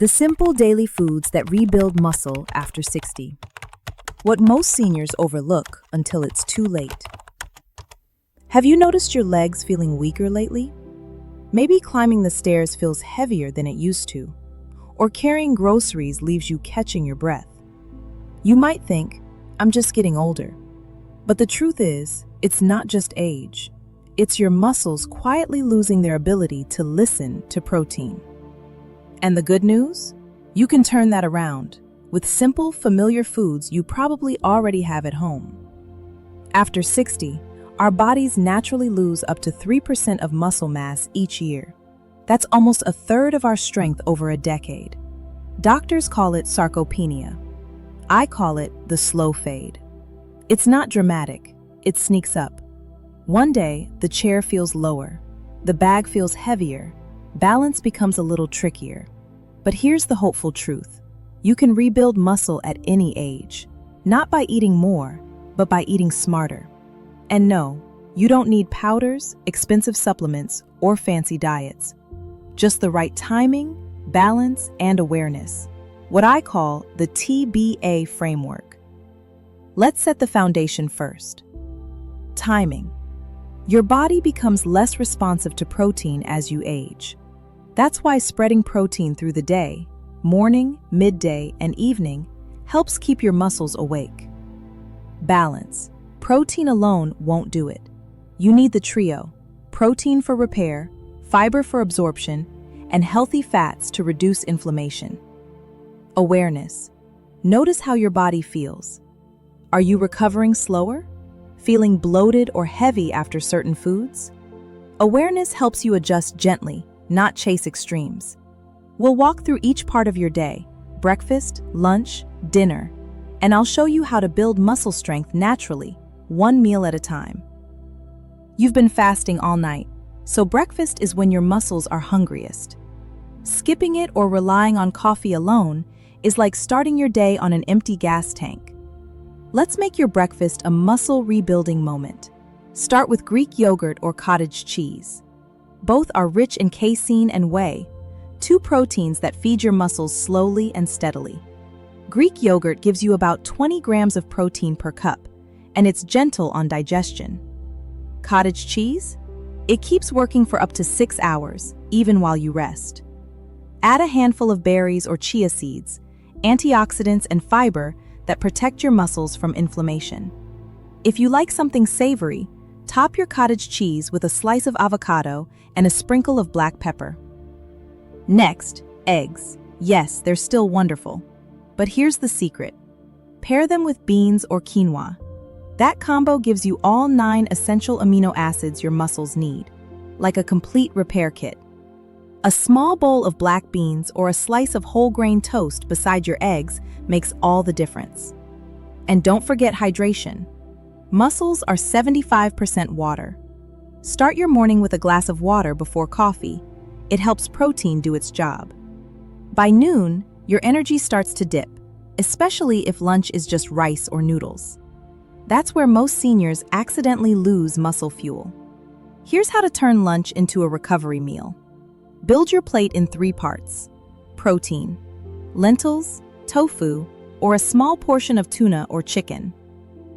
The simple daily foods that rebuild muscle after 60. What most seniors overlook until it's too late. Have you noticed your legs feeling weaker lately? Maybe climbing the stairs feels heavier than it used to, or carrying groceries leaves you catching your breath. You might think, I'm just getting older. But the truth is, it's not just age. It's your muscles quietly losing their ability to listen to protein. And the good news? You can turn that around with simple, familiar foods you probably already have at home. After 60, our bodies naturally lose up to 3% of muscle mass each year. That's almost a third of our strength over a decade. Doctors call it sarcopenia. I call it the slow fade. It's not dramatic, it sneaks up. One day, the chair feels lower, the bag feels heavier, balance becomes a little trickier. But here's the hopeful truth. You can rebuild muscle at any age, not by eating more, but by eating smarter. And no, you don't need powders, expensive supplements, or fancy diets. Just the right timing, balance, and awareness. What I call the TBA framework. Let's set the foundation first. Timing. Your body becomes less responsive to protein as you age. That's why spreading protein through the day, morning, midday, and evening, helps keep your muscles awake. Balance. Protein alone won't do it. You need the trio: protein for repair, fiber for absorption, and healthy fats to reduce inflammation. Awareness. Notice how your body feels. Are you recovering slower? Feeling bloated or heavy after certain foods? Awareness helps you adjust gently, not chase extremes. We'll walk through each part of your day, breakfast, lunch, dinner, and I'll show you how to build muscle strength naturally, one meal at a time. You've been fasting all night, so breakfast is when your muscles are hungriest. Skipping it or relying on coffee alone is like starting your day on an empty gas tank. Let's make your breakfast a muscle rebuilding moment. Start with Greek yogurt or cottage cheese. Both are rich in casein and whey, two proteins that feed your muscles slowly and steadily. Greek yogurt gives you about 20 grams of protein per cup, and it's gentle on digestion. Cottage cheese? It keeps working for up to 6 hours, even while you rest. Add a handful of berries or chia seeds, antioxidants and fiber that protect your muscles from inflammation. If you like something savory, top your cottage cheese with a slice of avocado and a sprinkle of black pepper. Next, eggs. Yes, they're still wonderful. But here's the secret. Pair them with beans or quinoa. That combo gives you all 9 essential amino acids your muscles need, like a complete repair kit. A small bowl of black beans or a slice of whole grain toast beside your eggs makes all the difference. And don't forget hydration. Muscles are 75% water. Start your morning with a glass of water before coffee. It helps protein do its job. By noon, your energy starts to dip, especially if lunch is just rice or noodles. That's where most seniors accidentally lose muscle fuel. Here's how to turn lunch into a recovery meal. Build your plate in 3 parts. Protein, lentils, tofu, or a small portion of tuna or chicken.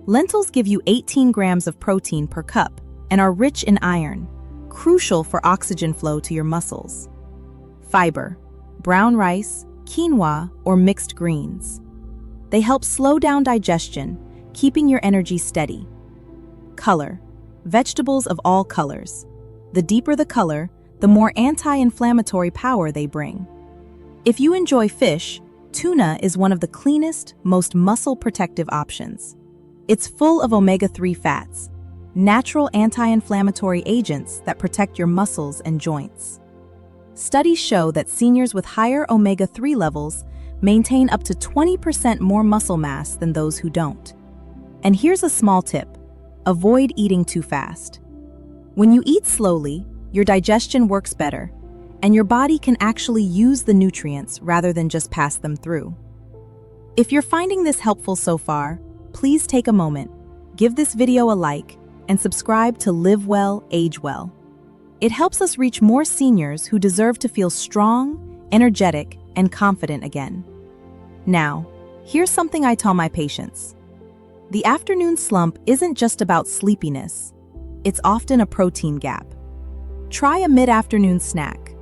Lentils give you 18 grams of protein per cup and are rich in iron, crucial for oxygen flow to your muscles. Fiber, brown rice, quinoa, or mixed greens. They help slow down digestion, keeping your energy steady. Color, vegetables of all colors. The deeper the color, the more anti-inflammatory power they bring. If you enjoy fish, tuna is one of the cleanest, most muscle-protective options. It's full of omega-3 fats, natural anti-inflammatory agents that protect your muscles and joints. Studies show that seniors with higher omega-3 levels maintain up to 20% more muscle mass than those who don't. And here's a small tip: avoid eating too fast. When you eat slowly, your digestion works better, and your body can actually use the nutrients rather than just pass them through. If you're finding this helpful so far, please take a moment, give this video a like, and subscribe to Live Well, Age Well. It helps us reach more seniors who deserve to feel strong, energetic, and confident again. Now, here's something I tell my patients. The afternoon slump isn't just about sleepiness. It's often a protein gap. Try a mid-afternoon snack.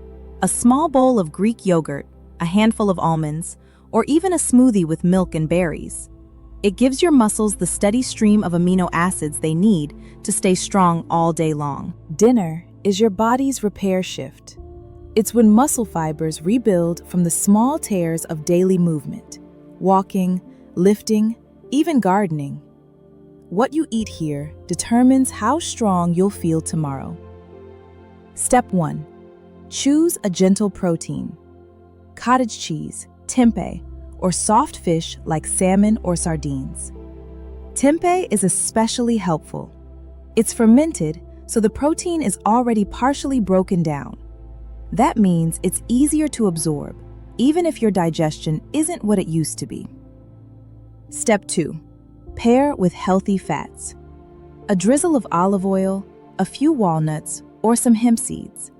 A small bowl of Greek yogurt, a handful of almonds, or even a smoothie with milk and berries. It gives your muscles the steady stream of amino acids they need to stay strong all day long. Dinner is your body's repair shift. It's when muscle fibers rebuild from the small tears of daily movement, walking, lifting, even gardening. What you eat here determines how strong you'll feel tomorrow. Step 1. Choose a gentle protein. Cottage cheese, tempeh, or soft fish like salmon or sardines. Tempeh is especially helpful. It's fermented, so the protein is already partially broken down. That means it's easier to absorb, even if your digestion isn't what it used to be. Step 2. Pair with healthy fats. A drizzle of olive oil, a few walnuts, or some hemp seeds.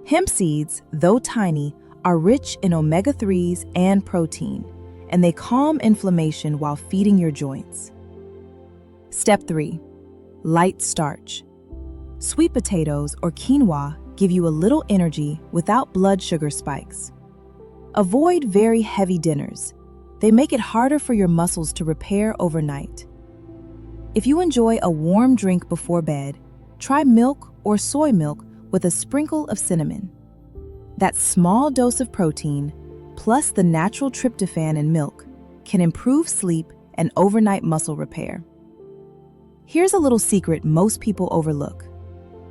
Hemp seeds, though tiny, are rich in omega-3s and protein, and they calm inflammation while feeding your joints. Step 3. Light starch. Sweet potatoes or quinoa give you a little energy without blood sugar spikes. Avoid very heavy dinners. They make it harder for your muscles to repair overnight. If you enjoy a warm drink before bed, try milk or soy milk with a sprinkle of cinnamon. That small dose of protein, plus the natural tryptophan in milk, can improve sleep and overnight muscle repair. Here's a little secret most people overlook.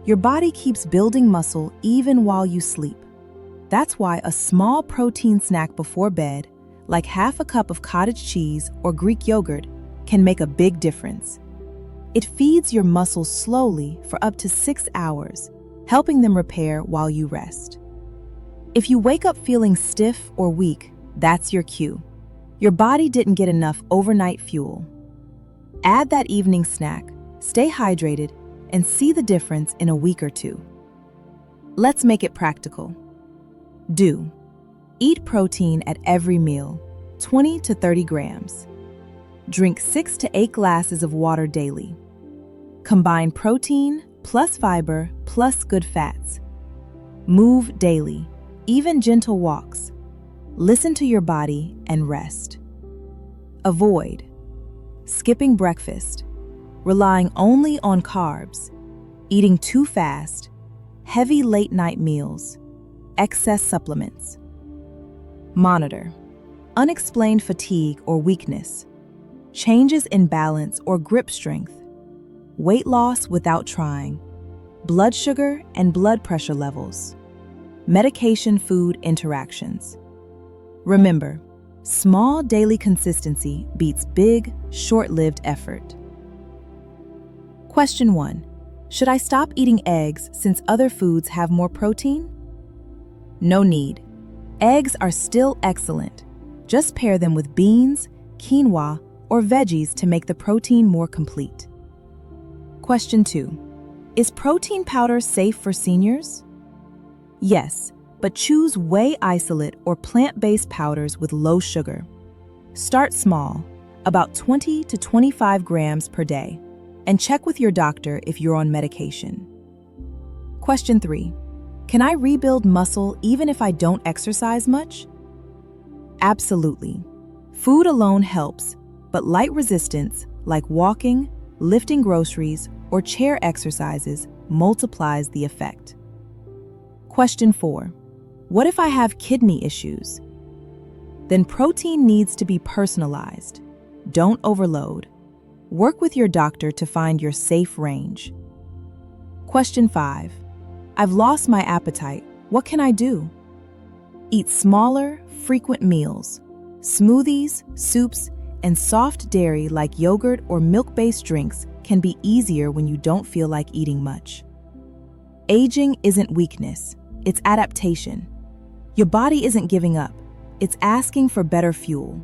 Your body keeps building muscle even while you sleep. That's why a small protein snack before bed, like half a cup of cottage cheese or Greek yogurt, can make a big difference. It feeds your muscles slowly for up to 6 hours, helping them repair while you rest. If you wake up feeling stiff or weak, that's your cue. Your body didn't get enough overnight fuel. Add that evening snack, stay hydrated, and see the difference in a week or two. Let's make it practical. Do. Eat protein at every meal, 20 to 30 grams. Drink 6 to 8 glasses of water daily. Combine protein plus fiber plus good fats. Move daily, even gentle walks. Listen to your body and rest. Avoid skipping breakfast, relying only on carbs, eating too fast, heavy late-night meals, excess supplements. Monitor unexplained fatigue or weakness, changes in balance or grip strength, weight loss without trying, blood sugar and blood pressure levels, medication-food interactions. Remember, small daily consistency beats big, short-lived effort. Question 1. Should I stop eating eggs since other foods have more protein? No need. Eggs are still excellent. Just pair them with beans, quinoa, or veggies to make the protein more complete. Question 2. Is protein powder safe for seniors? Yes, but choose whey isolate or plant-based powders with low sugar. Start small, about 20 to 25 grams per day, and check with your doctor if you're on medication. Question 3. Can I rebuild muscle even if I don't exercise much? Absolutely. Food alone helps, but light resistance, like walking, lifting groceries, or chair exercises, multiplies the effect. Question 4. What if I have kidney issues? Then protein needs to be personalized. Don't overload. Work with your doctor to find your safe range. Question 5. I've lost my appetite. What can I do? Eat smaller, frequent meals. Smoothies, soups, and soft dairy like yogurt or milk-based drinks can be easier when you don't feel like eating much. Aging isn't weakness, it's adaptation. Your body isn't giving up, it's asking for better fuel.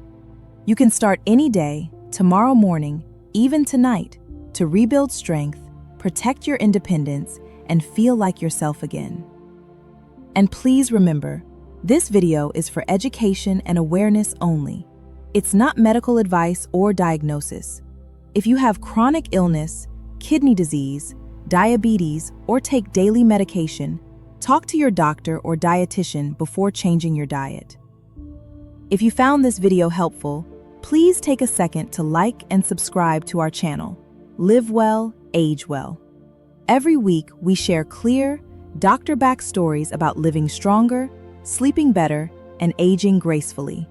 You can start any day, tomorrow morning, even tonight, to rebuild strength, protect your independence, and feel like yourself again. And please remember, This video is for education and awareness only. It's not medical advice or diagnosis. If you have chronic illness, kidney disease, diabetes, or take daily medication, talk to your doctor or dietitian before changing your diet. If you found this video helpful, please take a second to like and subscribe to our channel. Live well, age well. Every week, we share clear, doctor-backed stories about living stronger, sleeping better, and aging gracefully.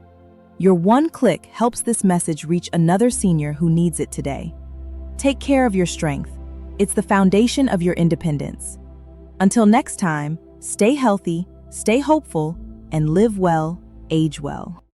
Your one click helps this message reach another senior who needs it today. Take care of your strength. It's the foundation of your independence. Until next time, stay healthy, stay hopeful, and live well, age well.